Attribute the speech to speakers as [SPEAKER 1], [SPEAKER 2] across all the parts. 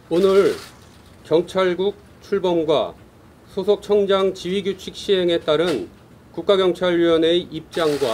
[SPEAKER 1] 오늘 경찰국 출범과 소속 청장 지휘규칙 시행에 따른 국가경찰위원회의 입장과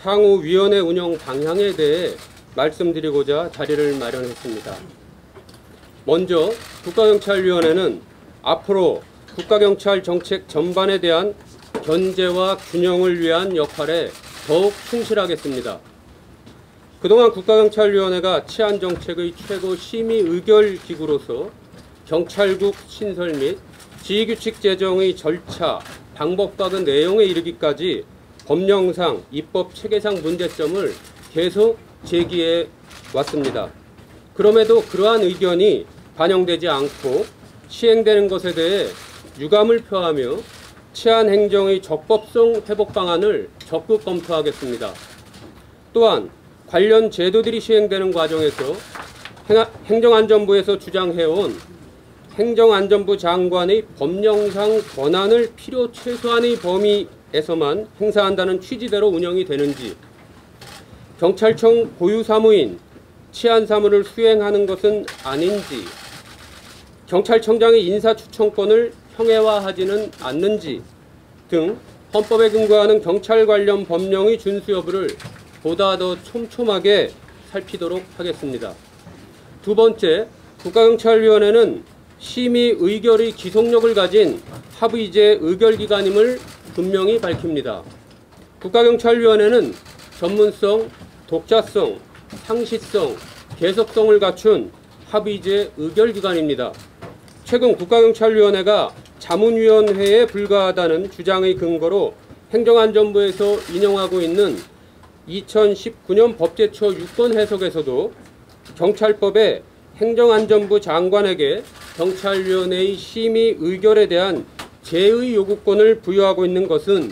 [SPEAKER 1] 향후 위원회 운영 방향에 대해 말씀드리고자 자리를 마련했습니다. 먼저 국가경찰위원회는 앞으로 국가경찰 정책 전반에 대한 견제와 균형을 위한 역할에 더욱 충실하겠습니다. 그동안 국가경찰위원회가 치안정책의 최고 심의 의결 기구로서 경찰국 신설 및 지휘규칙 제정의 절차, 방법과 그 내용에 이르기까지 법령상, 입법 체계상 문제점을 계속 제기해 왔습니다. 그럼에도 그러한 의견이 반영되지 않고 시행되는 것에 대해 유감을 표하며 치안행정의 적법성 회복 방안을 적극 검토하겠습니다. 또한 관련 제도들이 시행되는 과정에서 행정안전부에서 주장해온 행정안전부 장관의 법령상 권한을 필요 최소한의 범위에서만 행사한다는 취지대로 운영이 되는지, 경찰청 고유 사무인 치안사무를 수행하는 것은 아닌지, 경찰청장의 인사추천권을 형해화하지는 않는지 등 헌법에 근거하는 경찰 관련 법령의 준수 여부를 보다 더 촘촘하게 살피도록 하겠습니다. 두 번째, 국가경찰위원회는 심의 의결의 기속력을 가진 합의제 의결기관임을 분명히 밝힙니다. 국가경찰위원회는 전문성, 독자성, 상시성, 계속성을 갖춘 합의제 의결기관입니다. 최근 국가경찰위원회가 자문위원회에 불과하다는 주장의 근거로 행정안전부에서 인용하고 있는 2019년 법제처 6권 해석에서도 경찰법에 행정안전부 장관에게 경찰위원회의 심의 의결에 대한 제의 요구권을 부여하고 있는 것은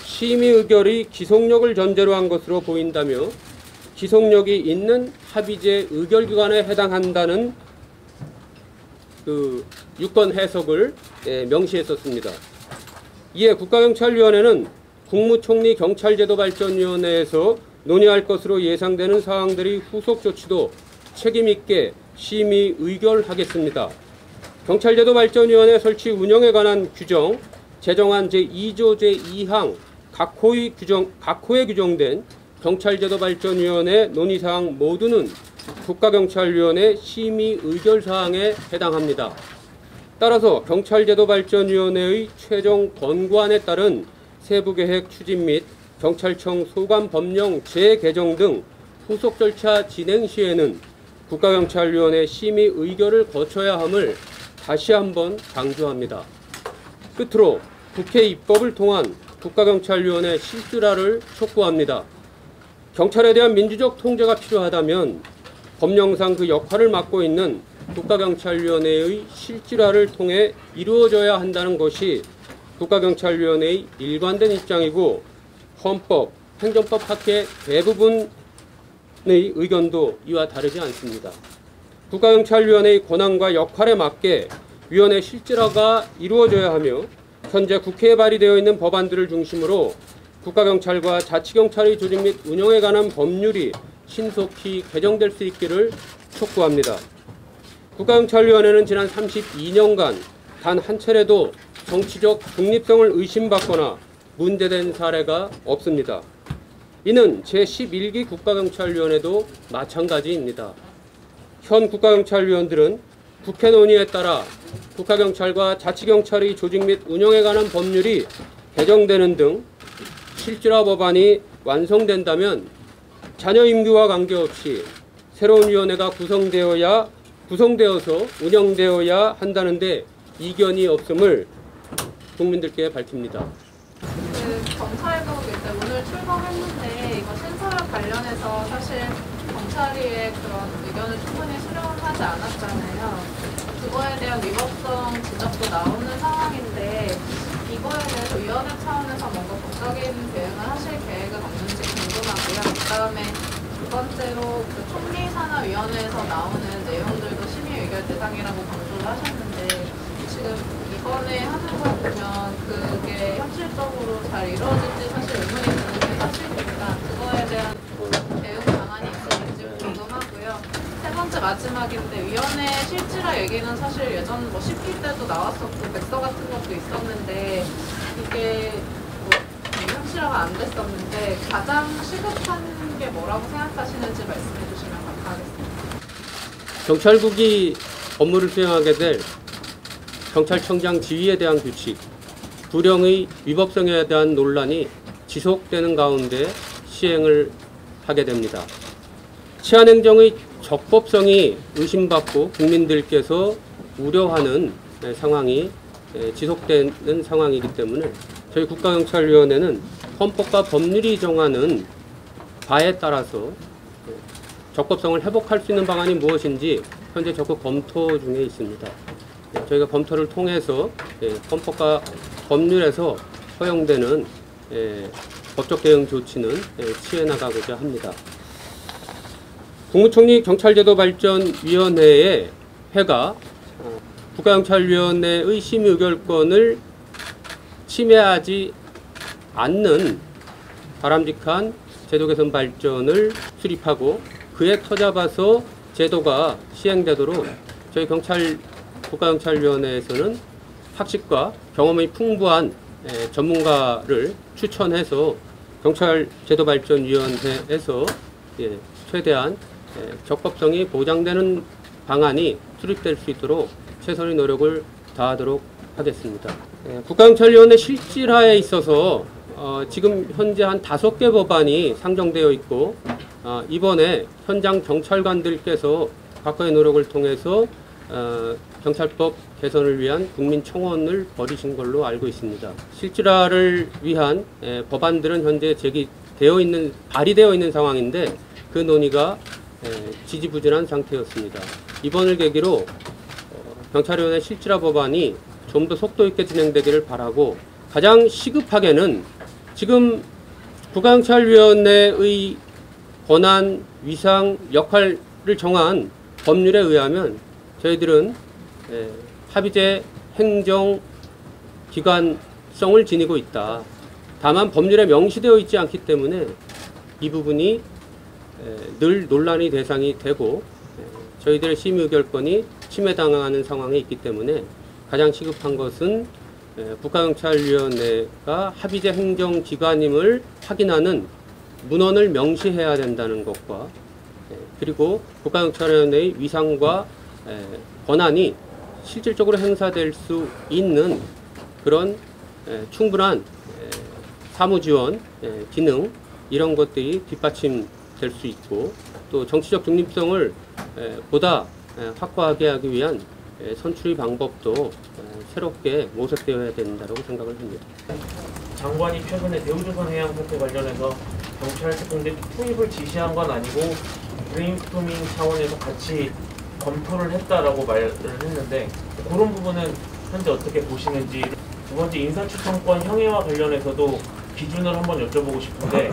[SPEAKER 1] 심의 의결의 기속력을 전제로 한 것으로 보인다며 기속력이 있는 합의제 의결기관에 해당한다는 그 6권 해석을 명시했었습니다. 이에 국가경찰위원회는 국무총리 경찰제도발전위원회에서 논의할 것으로 예상되는 사항들이 후속 조치도 책임있게 심의 의결하겠습니다. 경찰제도발전위원회 설치 운영에 관한 규정, 제정안 제2조 제2항 각호에 규정된 경찰제도발전위원회 논의사항 모두는 국가경찰위원회 심의 의결사항에 해당합니다. 따라서 경찰제도발전위원회의 최종 권고안에 따른 세부계획 추진 및 경찰청 소관 법령 재개정 등 후속 절차 진행 시에는 국가경찰위원회 심의 의결을 거쳐야 함을 다시 한번 강조합니다. 끝으로 국회 입법을 통한 국가경찰위원회 실질화를 촉구합니다. 경찰에 대한 민주적 통제가 필요하다면 법령상 그 역할을 맡고 있는 국가경찰위원회의 실질화를 통해 이루어져야 한다는 것이 국가경찰위원회의 일관된 입장이고 헌법, 행정법 학회 대부분의 의견도 이와 다르지 않습니다. 국가경찰위원회의 권한과 역할에 맞게 위원회 실질화가 이루어져야 하며 현재 국회에 발의되어 있는 법안들을 중심으로 국가경찰과 자치경찰의 조직 및 운영에 관한 법률이 신속히 개정될 수 있기를 촉구합니다. 국가경찰위원회는 지난 32년간 단 한 차례도 정치적 중립성을 의심받거나 문제된 사례가 없습니다. 이는 제11기 국가경찰위원회도 마찬가지입니다. 현 국가경찰위원들은 국회 논의에 따라 국가경찰과 자치경찰의 조직 및 운영에 관한 법률이 개정되는 등 실질화 법안이 완성된다면 자녀 임기와 관계없이 새로운 위원회가 구성되어서 운영되어야 한다는데 이견이 없음을 국민들께 밝힙니다.
[SPEAKER 2] 경찰국 일단 오늘 출범했는데 이거 신설과 관련해서 사실 경찰위의 그런 의견을 충분히 수렴을 하지 않았잖아요. 그거에 대한 위법성 지적도 나오는 상황인데 이거에 대해서 위원회 차원에서 뭔가 법적인 대응을 하실 계획은 없는지 궁금하고요. 그다음에 두 번째로 그 총리산하위원회에서 나오는 내용들도 심의 의결 대상이라고 강조를 하셨는데 지금 이번에 하는 걸 보면 그게 현실적으로 잘 이루어질지 사실 의문이 드는 게 사실이니까 그거에 대한 대응 방안이 있을지 궁금하고요. 세 번째 마지막인데 위원회 실질화 얘기는 사실 예전 뭐 10기 때도 나왔었고 백서 같은 것도 있었는데 이게 뭐 현실화가 안 됐었는데 가장 시급한 게 뭐라고 생각하시는지 말씀해 주시면 감사하겠습니다.
[SPEAKER 1] 경찰국이 업무를 수행하게 될 경찰청장 지휘에 대한 규칙, 불령의 위법성에 대한 논란이 지속되는 가운데 시행을 하게 됩니다. 치안행정의 적법성이 의심받고 국민들께서 우려하는 상황이 지속되는 상황이기 때문에 저희 국가경찰위원회는 헌법과 법률이 정하는 바에 따라서 적법성을 회복할 수 있는 방안이 무엇인지 현재 적극 검토 중에 있습니다. 저희가 검토를 통해서 헌법과 법률에서 허용되는 법적 대응 조치는 취해 나가고자 합니다. 국무총리 경찰제도발전위원회의 회가 국가경찰위원회의 심의 의결권을 침해하지 않는 바람직한 제도 개선 발전을 수립하고 그에 터잡아서 제도가 시행되도록 저희 국가경찰위원회에서는 학식과 경험이 풍부한 전문가를 추천해서 경찰제도발전위원회에서 최대한 적법성이 보장되는 방안이 수립될 수 있도록 최선의 노력을 다하도록 하겠습니다. 국가경찰위원회 실질화에 있어서 지금 현재 한 5개 법안이 상정되어 있고 이번에 현장 경찰관들께서 각각의 노력을 통해서 경찰법 개선을 위한 국민청원을 벌이신 걸로 알고 있습니다. 실질화를 위한 법안들은 현재 발의되어 있는 상황인데 그 논의가 지지부진한 상태였습니다. 이번을 계기로 경찰위원회 실질화 법안이 좀 더 속도 있게 진행되기를 바라고 가장 시급하게는 지금 국가경찰위원회의 권한, 위상, 역할을 정한 법률에 의하면 저희들은 합의제 행정기관성을 지니고 있다. 다만 법률에 명시되어 있지 않기 때문에 이 부분이 늘 논란의 대상이 되고 저희들의 심의 의결권이 침해당하는 상황에 있기 때문에 가장 시급한 것은 국가경찰위원회가 합의제 행정기관임을 확인하는 문헌을 명시해야 된다는 것과 그리고 국가경찰위원회의 위상과 권한이 실질적으로 행사될 수 있는 그런 충분한 사무지원 기능 이런 것들이 뒷받침될 수 있고 또 정치적 중립성을 보다 확고하게 하기 위한 선출의 방법도 새롭게 모색되어야 된다고 생각을 합니다.
[SPEAKER 3] 장관이 최근에 대우조선 해양 사태 관련해서 경찰 특공대 투입을 지시한 건 아니고 브레인스토밍 차원에서 같이 검토를 했다라고 말을 했는데 그런 부분은 현재 어떻게 보시는지, 두 번째 인사추천권 형해와 관련해서도 기준을 한번 여쭤보고 싶은데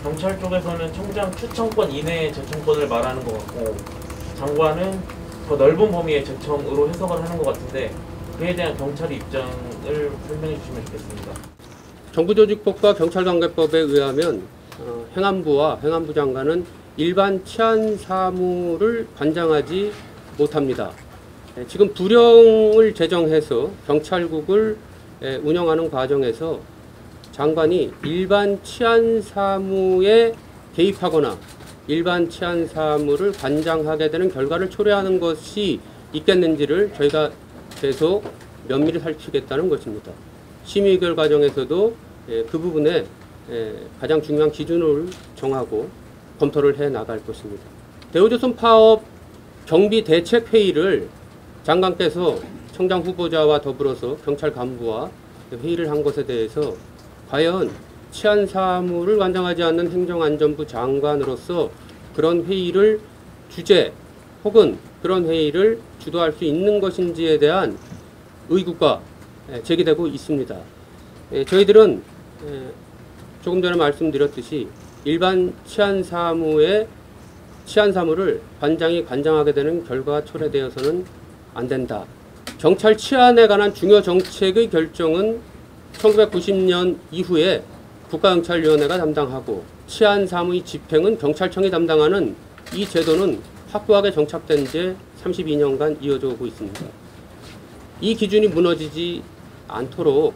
[SPEAKER 3] 경찰 쪽에서는 청장 추천권 이내의 제청권을 말하는 것 같고 장관은 더 넓은 범위의 제청으로 해석을 하는 것 같은데 그에 대한 경찰의 입장을 설명해 주시면 좋겠습니다.
[SPEAKER 1] 정부조직법과 경찰관계법에 의하면 행안부와 행안부 장관은 일반 치안 사무를 관장하지 못합니다. 지금 부령을 제정해서 경찰국을 운영하는 과정에서 장관이 일반 치안 사무에 개입하거나 일반 치안 사무를 관장하게 되는 결과를 초래하는 것이 있겠는지를 저희가 계속 면밀히 살피겠다는 것입니다. 심의 의결 과정에서도 그 부분에 가장 중요한 기준을 정하고 검토를 해 나갈 것입니다. 대우조선 파업 경비 대책 회의를 장관께서 청장 후보자와 더불어서 경찰 간부와 회의를 한 것에 대해서 과연 치안 사무를 관장하지 않는 행정안전부 장관으로서 그런 회의를 주재 혹은 그런 회의를 주도할 수 있는 것인지에 대한 의구가 제기되고 있습니다. 저희들은 조금 전에 말씀드렸듯이 일반 치안 사무를 관장이 관장하게 되는 결과가 초래되어서는 안 된다. 경찰 치안에 관한 중요 정책의 결정은 1990년 이후에 국가경찰위원회가 담당하고 치안 사무의 집행은 경찰청이 담당하는 이 제도는 확고하게 정착된 지 32년간 이어져 오고 있습니다. 이 기준이 무너지지 않도록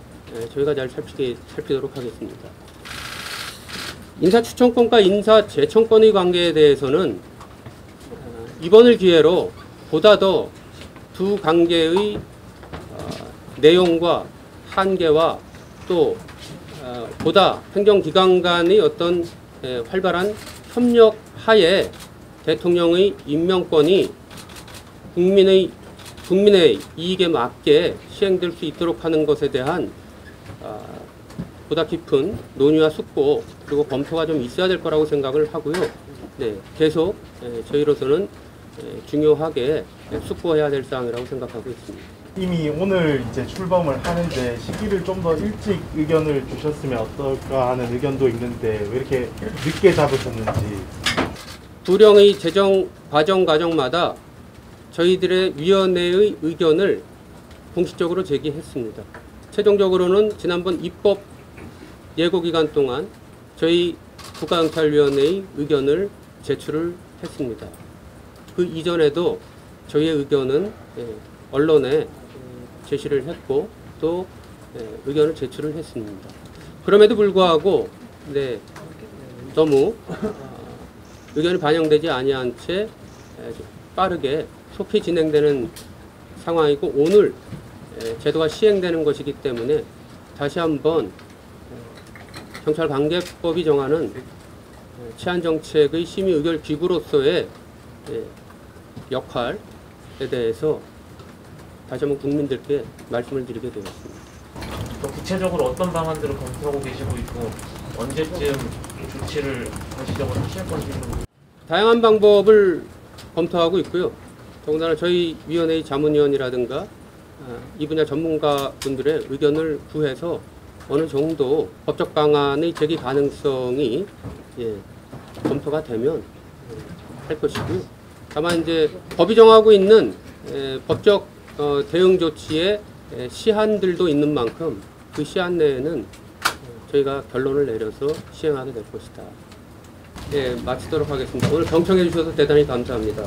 [SPEAKER 1] 저희가 잘 살피도록 하겠습니다. 인사추천권과 인사재청권의 관계에 대해서는 이번을 기회로 보다 더 두 관계의 내용과 한계와 또 보다 행정기관 간의 어떤 활발한 협력 하에 대통령의 임명권이 국민의 이익에 맞게 시행될 수 있도록 하는 것에 대한 보다 깊은 논의와 숙고 그리고 검토가 좀 있어야 될 거라고 생각을 하고요. 네, 계속 저희로서는 중요하게 숙고해야 될 사항이라고 생각하고 있습니다.
[SPEAKER 4] 이미 오늘 이제 출범을 하는데 시기를 좀 더 일찍 의견을 주셨으면 어떨까 하는 의견도 있는데 왜 이렇게 늦게 잡으셨는지.
[SPEAKER 1] 부령의 재정 과정마다 저희들의 위원회의 의견을 공식적으로 제기했습니다. 최종적으로는 지난번 입법 예고기간 동안 저희 국가경찰위원회의 의견을 제출을 했습니다. 그 이전에도 저희의 의견은 언론에 제시를 했고 또 의견을 제출을 했습니다. 그럼에도 불구하고 너무 의견이 반영되지 아니한 채 빠르게 속히 진행되는 상황이고 오늘 제도가 시행되는 것이기 때문에 다시 한번 경찰관계법이 정하는 치안정책의 심의의결기구로서의 역할에 대해서 다시 한번 국민들께 말씀을 드리게 되었습니다.
[SPEAKER 3] 또 구체적으로 어떤 방안들을 검토하고 계시고 있고 언제쯤 조치를 가시적으로 하실 건지
[SPEAKER 1] 다양한 방법을 검토하고 있고요. 더군다나 저희 위원회의 자문위원이라든가 이 분야 전문가분들의 의견을 구해서 어느 정도 법적 방안의 제기 가능성이 검토가 되면 할 것이고요. 다만 이제 법이 정하고 있는 법적 대응 조치의 시한들도 있는 만큼 그 시한 내에는 저희가 결론을 내려서 시행하게 될 것이다. 마치도록 하겠습니다. 오늘 경청해 주셔서 대단히 감사합니다.